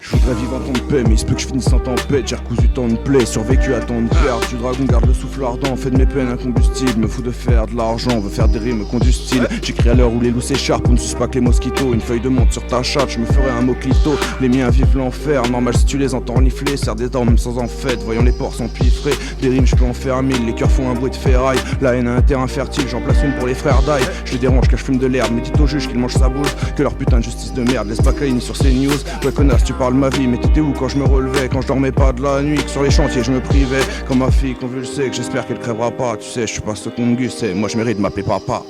Je voudrais vivre en temps de paix, mais il se peut que je finisse en tempête. J'ai recousu tant de plaies, survécu à tant de pertes. Du dragon garde le souffle ardent, fait de mes peines un combustible. Me fous de faire de l'argent, veut faire des rimes condustibles. J'écris à l'heure où les loups s'écharpent, on ne suce pas que les mosquitos. Une feuille de menthe sur ta chatte, je me ferai un mot clito. Les miens vivent l'enfer, normal si tu les entends renifler. Serre des dents même sans en fait, voyant les porcs s'empiffrer. Des rimes je peux en faire 1000, les cœurs font un bruit de ferraille. La haine a un terrain fertile, j'en place une pour les frères d'ail. Je les dérange car je fume de l'herbe, mais dites au juge qu'ils mangent sa bouse. Que leur putain de justice de merde, laisse pas Kaini sur ces news. Ouais connasse tu parles ma vie, mais t'étais où quand je me relevais? Quand je dormais pas de la nuit, que sur les chantiers je me privais. Comme ma fille convulsée, que j'espère qu'elle crèvera pas. Tu sais, je suis pas ce qu'on gus, moi je mérite de m'appeler papa.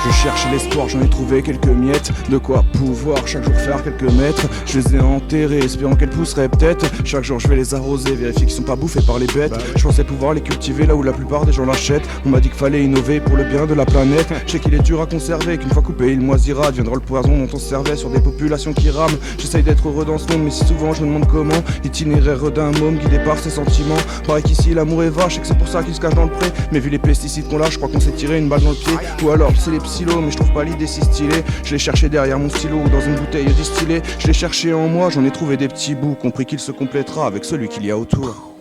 Je cherche l'espoir, j'en ai trouvé quelques miettes. De quoi pouvoir chaque jour faire quelques mètres. Je les ai enterrés, espérant qu'elles pousseraient peut-être. Chaque jour je vais les arroser, vérifier qu'ils sont pas bouffés par les bêtes. Je pensais pouvoir les cultiver là où la plupart des gens l'achètent. On m'a dit qu'il fallait innover pour le bien de la planète. Je sais qu'il est dur à conserver, qu'une fois coupé il moisira. Deviendra le poison dont on se servait sur des populations qui rament. J'essaye d'être heureux dans ce monde, mais si souvent je me demande comment. Itinéraire d'un môme guidé par ses sentiments. Pareil qu'ici l'amour est vache et que c'est pour ça qu'il se cache dans le pré. Mais vu les pesticides qu'on lâche, je crois qu'on s'est tiré une balle dans le pied. Ou alors c'est les psylos, mais je trouve pas l'idée si stylée. Je l'ai cherché derrière mon stylo ou dans une bouteille distillée. Je l'ai cherché en moi, j'en ai trouvé des petits bouts. Compris qu'il se complétera avec celui qu'il y a autour.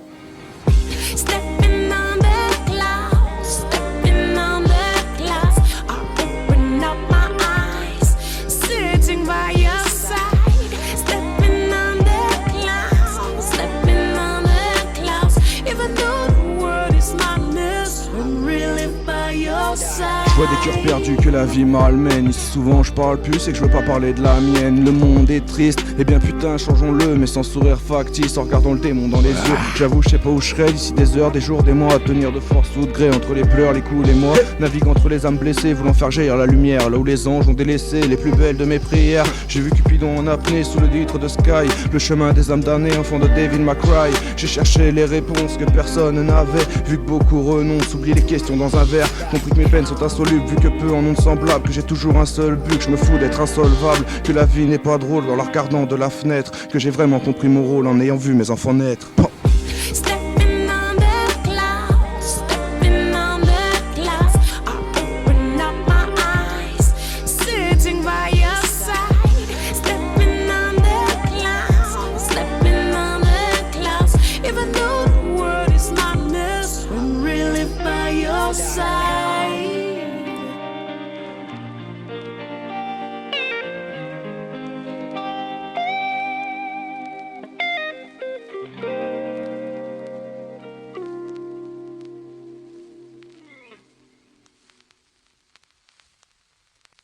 Je vois des cœurs perdus que la vie malmène. Ici souvent je parle plus, c'est que je veux pas parler de la mienne. Le monde est triste, et bien putain changeons-le. Mais sans sourire factice, en regardant le démon dans les yeux. J'avoue je sais pas où je serai d'ici des heures, des jours, des mois. À tenir de force ou de gré entre les pleurs, les coups, les mois. Navigue entre les âmes blessées, voulant faire jaillir la lumière. Là où les anges ont délaissé les plus belles de mes prières. J'ai vu Cupidon en apnée sous le litre de Sky. Le chemin des âmes damnées, enfant de David McCray. J'ai cherché les réponses que personne n'avait. Vu que beaucoup renoncent, oublient les questions dans un verre. Compris que mes peines sont insolubles, vu que peu en ont de semblables. Que j'ai toujours un seul but, que je me fous d'être insolvable. Que la vie n'est pas drôle en la regardant de la fenêtre. Que j'ai vraiment compris mon rôle en ayant vu mes enfants naître.